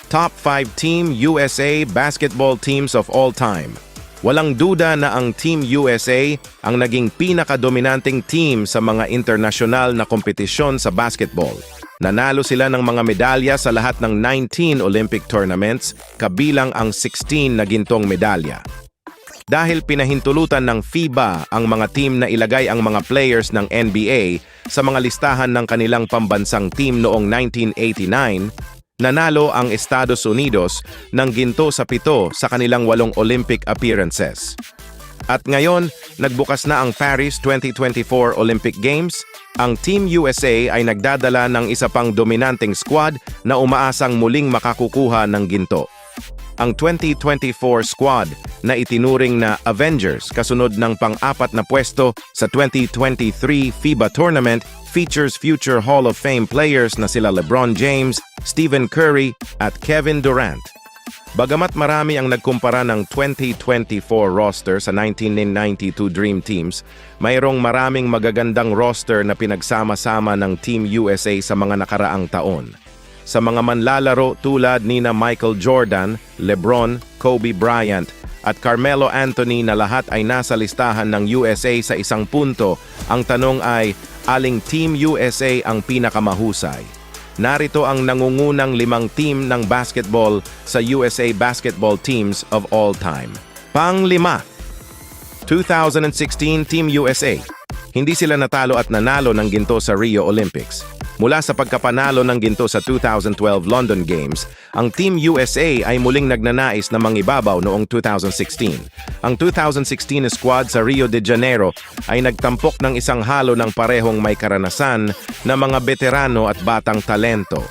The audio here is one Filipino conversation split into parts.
Top 5 Team USA basketball teams of all time. Walang duda na ang Team USA ang naging pinakadominanteng team sa mga internasyonal na kompetisyon sa basketball. Nanalo sila ng mga medalya sa lahat ng 19 Olympic tournaments, kabilang ang 16 na gintong medalya. Dahil pinahintulutan ng FIBA ang mga team na ilagay ang mga players ng NBA sa mga listahan ng kanilang pambansang team noong 1989, nanalo ang Estados Unidos ng ginto sa 7 sa kanilang 8 Olympic appearances. At ngayon, nagbukas na ang Paris 2024 Olympic Games. Ang Team USA ay nagdadala ng isa pang dominanteng squad na umaasang muling makakukuha ng ginto. Ang 2024 squad na itinuring na Avengers kasunod ng pang-4 na pwesto sa 2023 FIBA tournament features future Hall of Fame players na sila LeBron James, Stephen Curry at Kevin Durant. Bagamat marami ang nagkumpara ng 2024 roster sa 1992 Dream Teams, mayroong maraming magagandang roster na pinagsama-sama ng Team USA sa mga nakaraang taon. Sa mga manlalaro tulad nina Michael Jordan, LeBron, Kobe Bryant at Carmelo Anthony na lahat ay nasa listahan ng USA sa isang punto, ang tanong ay, aling Team USA ang pinakamahusay? Narito ang nangungunang 5 team ng basketball sa USA basketball teams of all time. Pang-5, 2016 Team USA. Hindi sila natalo at nanalo ng ginto sa Rio Olympics. Mula sa pagkapanalo ng ginto sa 2012 London Games, ang Team USA ay muling nagnanais na mangibabaw noong 2016. Ang 2016 squad sa Rio de Janeiro ay nagtampok ng isang halo ng parehong may karanasan na mga veterano at batang talento.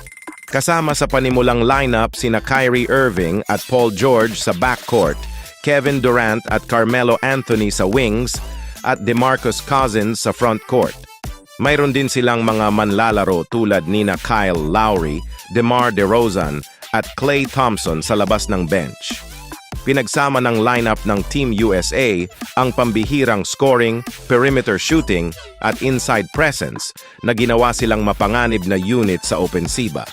Kasama sa panimulang lineup sina Kyrie Irving at Paul George sa backcourt, Kevin Durant at Carmelo Anthony sa wings, at DeMarcus Cousins sa frontcourt. Mayroon din silang mga manlalaro tulad nina Kyle Lowry, DeMar DeRozan at Klay Thompson sa labas ng bench. Pinagsama ng lineup ng Team USA ang pambihirang scoring, perimeter shooting at inside presence na ginawa silang mapanganib na unit sa opensiba.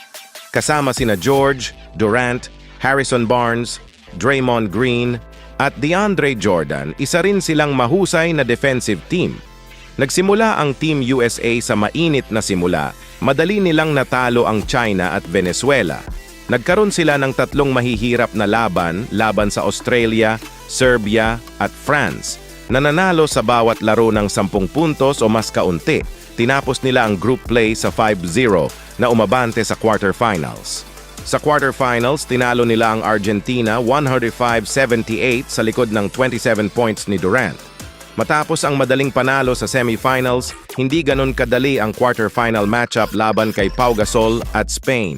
Kasama sina George, Durant, Harrison Barnes, Draymond Green at DeAndre Jordan, isa rin silang mahusay na defensive team. Nagsimula ang Team USA sa mainit na simula, madali nilang natalo ang China at Venezuela. Nagkaroon sila ng 3 mahihirap na laban sa Australia, Serbia at France. Nananalo sa bawat laro ng 10 puntos o mas kaunti. Tinapos nila ang group play sa 5-0 na umabante sa quarterfinals. Sa quarterfinals, tinalo nila ang Argentina 105-78 sa likod ng 27 points ni Durant. Matapos ang madaling panalo sa semifinals, hindi ganon kadali ang quarterfinal matchup laban kay Pau Gasol at Spain.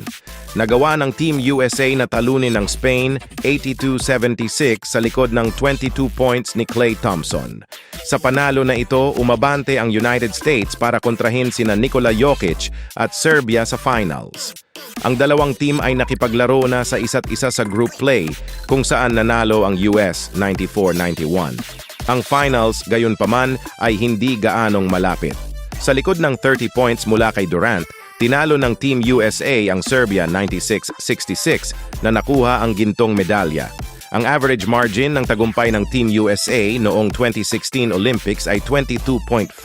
Nagawa ng Team USA na talunin ng Spain 82-76 sa likod ng 22 points ni Klay Thompson. Sa panalo na ito, umabante ang United States para kontrahin sina Nikola Jokic at Serbia sa finals. Ang dalawang team ay nakipaglaro na sa isa't isa sa group play kung saan nanalo ang US 94-91. Ang finals, gayunpaman, ay hindi gaanong malapit. Sa likod ng 30 points mula kay Durant, tinalo ng Team USA ang Serbia 96-66 na nakuha ang gintong medalya. Ang average margin ng tagumpay ng Team USA noong 2016 Olympics ay 22.5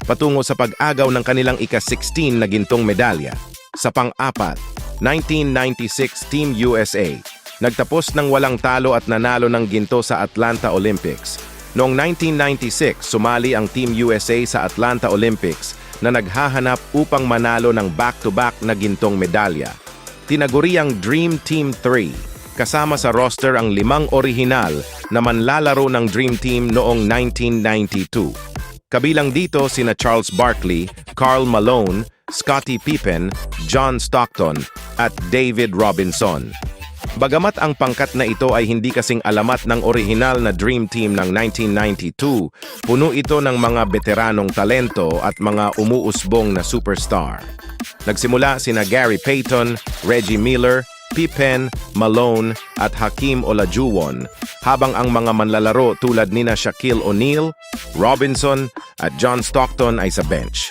patungo sa pag-agaw ng kanilang ika-16 na gintong medalya. Sa pang-4, 1996 Team USA. Nagtapos ng walang talo at nanalo ng ginto sa Atlanta Olympics. Noong 1996, sumali ang Team USA sa Atlanta Olympics na naghahanap upang manalo ng back-to-back na gintong medalya. Tinaguriang Dream Team 3, kasama sa roster ang 5 orihinal na manlalaro ng Dream Team noong 1992. Kabilang dito sina Charles Barkley, Karl Malone, Scottie Pippen, John Stockton at David Robinson. Bagamat ang pangkat na ito ay hindi kasing alamat ng orihinal na Dream Team ng 1992, puno ito ng mga veteranong talento at mga umuusbong na superstar. Nagsimula sina Gary Payton, Reggie Miller, Pippen, Malone at Hakeem Olajuwon, habang ang mga manlalaro tulad nina Shaquille O'Neal, Robinson at John Stockton ay sa bench.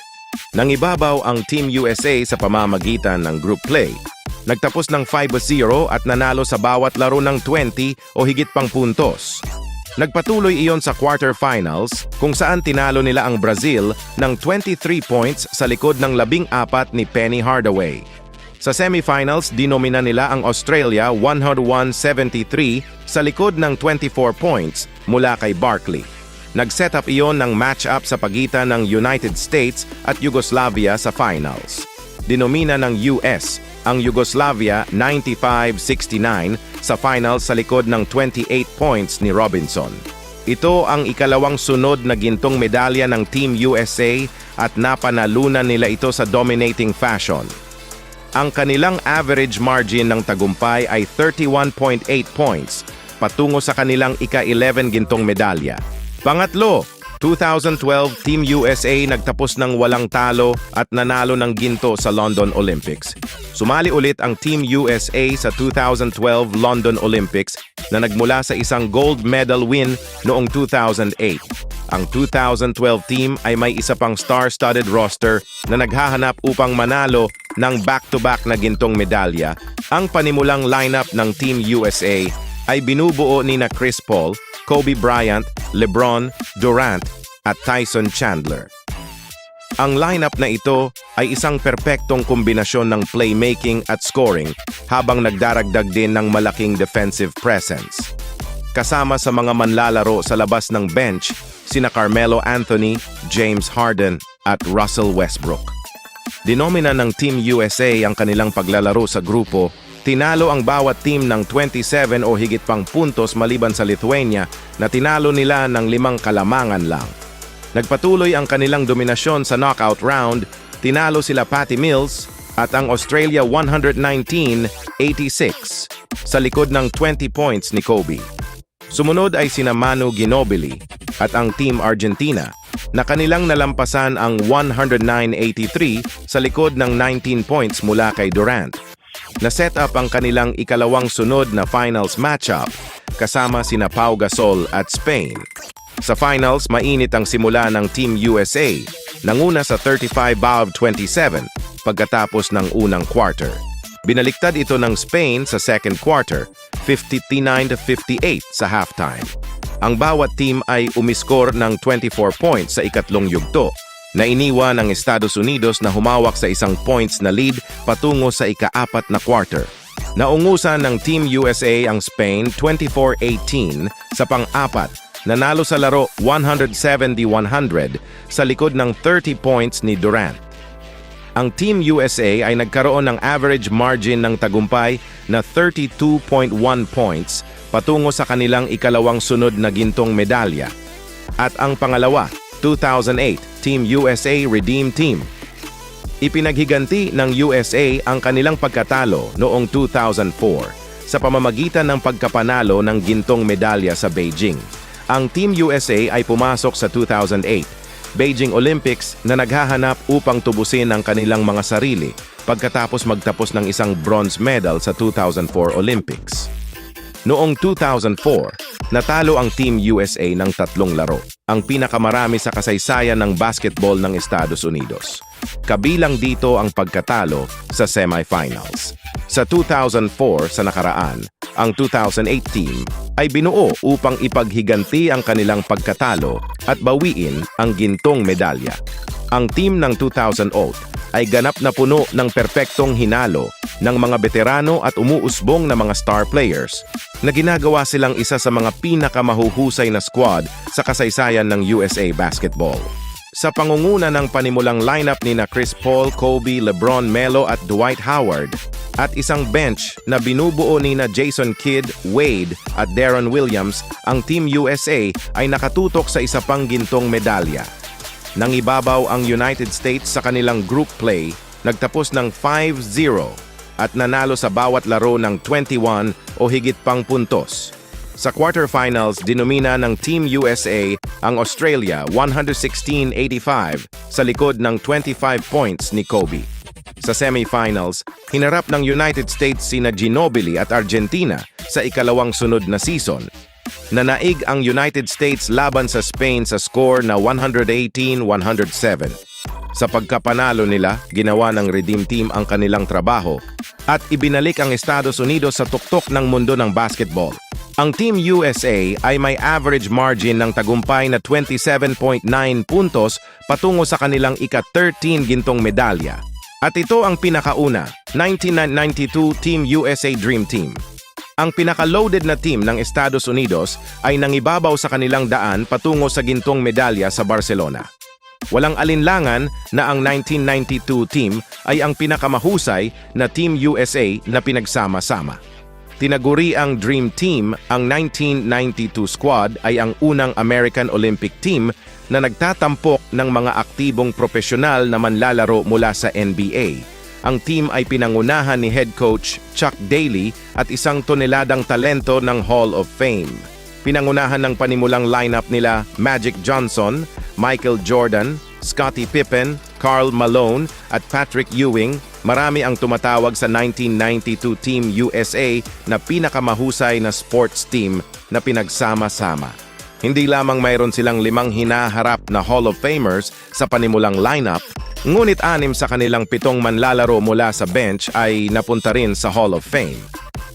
Nangibabaw ang Team USA sa pamamagitan ng group play. Nagtapos ng 5-0 at nanalo sa bawat laro ng 20 o higit pang puntos. Nagpatuloy iyon sa quarterfinals kung saan tinalo nila ang Brazil ng 23 points sa likod ng 14 ni Penny Hardaway. Sa semifinals, dinomina nila ang Australia 101-73 sa likod ng 24 points mula kay Barkley. Nag-set up iyon ng match-up sa pagitan ng United States at Yugoslavia sa finals. Dinomina ng US ang Yugoslavia 95-69 sa finals sa likod ng 28 points ni Robinson. Ito ang ikalawang sunod na gintong medalya ng Team USA at napanalunan nila ito sa dominating fashion. Ang kanilang average margin ng tagumpay ay 31.8 points, patungo sa kanilang ika-11 gintong medalya. Pangatlo, 2012 Team USA nagtapos ng walang talo at nanalo ng ginto sa London Olympics. Sumali ulit ang Team USA sa 2012 London Olympics na nagmula sa isang gold medal win noong 2008. Ang 2012 team ay may isa pang star-studded roster na naghahanap upang manalo ng back-to-back na gintong medalya. Ang panimulang lineup ng Team USA ay binubuo nina Chris Paul, Kobe Bryant, LeBron, Durant, at Tyson Chandler. Ang lineup na ito ay isang perpektong kombinasyon ng playmaking at scoring habang nagdaragdag din ng malaking defensive presence. Kasama sa mga manlalaro sa labas ng bench, sina Carmelo Anthony, James Harden, at Russell Westbrook. Dinomina ng Team USA ang kanilang paglalaro sa grupo. Tinalo ang bawat team ng 27 o higit pang puntos maliban sa Lithuania na tinalo nila ng 5 kalamangan lang. Nagpatuloy ang kanilang dominasyon sa knockout round, tinalo sila Patty Mills at ang Australia 119-86 sa likod ng 20 points ni Kobe. Sumunod ay sina Manu Ginobili at ang Team Argentina na kanilang nalampasan ang 109-83 sa likod ng 19 points mula kay Durant. Na-set up ang kanilang ikalawang sunod na finals matchup kasama sina Pau Gasol at Spain. Sa finals, mainit ang simula ng Team USA, nanguna sa 35-27 pagkatapos ng unang quarter. Binaliktad ito ng Spain sa second quarter, 59-58 sa halftime. Ang bawat team ay umiskor ng 24 points sa ikatlong yugto, na iniwan ng Estados Unidos na humawak sa isang points na lead patungo sa ika-4 na quarter. Naungusan ng Team USA ang Spain 24-18 sa pang-4, nanalo sa laro 170-100 sa likod ng 30 points ni Durant. Ang Team USA ay nagkaroon ng average margin ng tagumpay na 32.1 points patungo sa kanilang ikalawang sunod na gintong medalya. At ang pangalawa, 2008 Team USA Redeem Team. Ipinaghiganti ng USA ang kanilang pagkatalo noong 2004 sa pamamagitan ng pagkapanalo ng gintong medalya sa Beijing. Ang Team USA ay pumasok sa 2008 Beijing Olympics na naghahanap upang tubusin ang kanilang mga sarili pagkatapos magtapos ng isang bronze medal sa 2004 Olympics. Noong 2004, natalo ang Team USA ng 3 laro, ang pinakamarami sa kasaysayan ng basketball ng Estados Unidos. Kabilang dito ang pagkatalo sa semifinals. Sa 2004 sa nakaraan, ang 2008 team ay binuo upang ipaghiganti ang kanilang pagkatalo at bawiin ang gintong medalya. Ang team ng 2008 ay ganap na puno ng perpektong hinalo ng mga veterano at umuusbong na mga star players na ginagawa silang isa sa mga pinakamahuhusay na squad sa kasaysayan ng USA basketball. Sa pangunguna ng panimulang lineup ni na Chris Paul, Kobe, LeBron, Melo at Dwight Howard at isang bench na binubuo ni na Jason Kidd, Wade at Deron Williams, ang Team USA ay nakatutok sa isa pang gintong medalya. Nang ibabaw ang United States sa kanilang group play, nagtapos ng 5-0 at nanalo sa bawat laro ng 21 o higit pang puntos. Sa quarterfinals, dinomina ng Team USA ang Australia 116-85 sa likod ng 25 points ni Kobe. Sa semifinals, hinarap ng United States sina Ginobili at Argentina sa ikalawang sunod na season. Nanaig ang United States laban sa Spain sa score na 118-107. Sa pagkapanalo nila, ginawa ng Redeem Team ang kanilang trabaho at ibinalik ang Estados Unidos sa tuktok ng mundo ng basketball. Ang Team USA ay may average margin ng tagumpay na 27.9 puntos patungo sa kanilang ika-13 gintong medalya. At ito ang pinakauna, 1992 Team USA Dream Team. Ang pinaka-loaded na team ng Estados Unidos ay nangibabaw sa kanilang daan patungo sa gintong medalya sa Barcelona. Walang alinlangan na ang 1992 team ay ang pinakamahusay na Team USA na pinagsama-sama. Tinaguri ang Dream Team, ang 1992 squad ay ang unang American Olympic team na nagtatampok ng mga aktibong profesional na manlalaro mula sa NBA. Ang team ay pinangunahan ni head coach Chuck Daly at 1 toneladang talento ng Hall of Fame. Pinangunahan ng panimulang lineup nila Magic Johnson, Michael Jordan, Scottie Pippen, Karl Malone at Patrick Ewing. Marami ang tumatawag sa 1992 Team USA na pinakamahusay na sports team na pinagsama-sama. Hindi lamang mayroon silang 5 hinaharap na Hall of Famers sa panimulang lineup, ngunit 6 sa kanilang 7 manlalaro mula sa bench ay napunta rin sa Hall of Fame.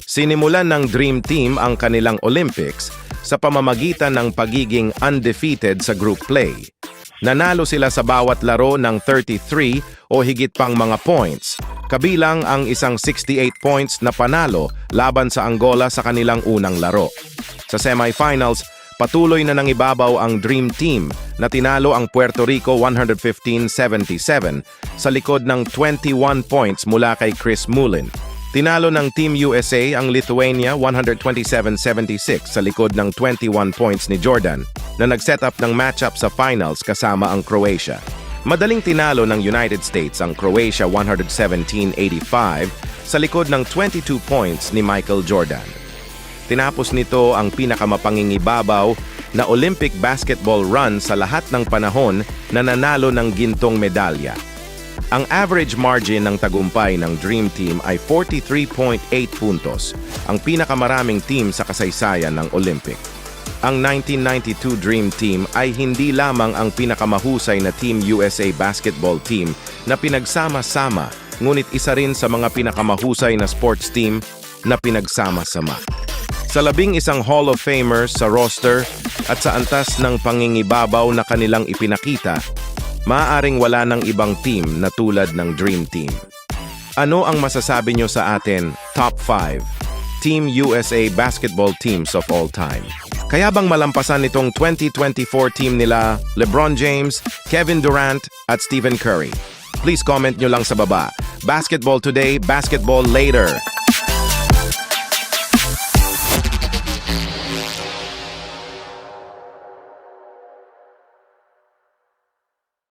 Sinimulan ng Dream Team ang kanilang Olympics sa pamamagitan ng pagiging undefeated sa group play. Nanalo sila sa bawat laro ng 33 o higit pang mga points, kabilang ang isang 68 points na panalo laban sa Angola sa kanilang unang laro. Sa semifinals, patuloy na nangibabaw ang Dream Team na tinalo ang Puerto Rico 115-77 sa likod ng 21 points mula kay Chris Mullin. Tinalo ng Team USA ang Lithuania 127-76 sa likod ng 21 points ni Jordan na nag-set up ng matchup sa finals kasama ang Croatia. Madaling tinalo ng United States ang Croatia 117-85 sa likod ng 22 points ni Michael Jordan. Tinapos nito ang pinakamapangingibabaw na Olympic basketball run sa lahat ng panahon na nanalo ng gintong medalya. Ang average margin ng tagumpay ng Dream Team ay 43.8 puntos, ang pinakamaraming team sa kasaysayan ng Olympic. Ang 1992 Dream Team ay hindi lamang ang pinakamahusay na Team USA basketball team na pinagsama-sama, ngunit isa rin sa mga pinakamahusay na sports team na pinagsama-sama. Sa 11 Hall of Famers sa roster at sa antas ng pangingibabaw na kanilang ipinakita, maaaring wala ng ibang team na tulad ng Dream Team. Ano ang masasabi nyo sa atin, Top 5 Team USA basketball teams of all time? Kaya bang malampasan itong 2024 team nila LeBron James, Kevin Durant at Stephen Curry? Please comment nyo lang sa baba. Basketball today, basketball later.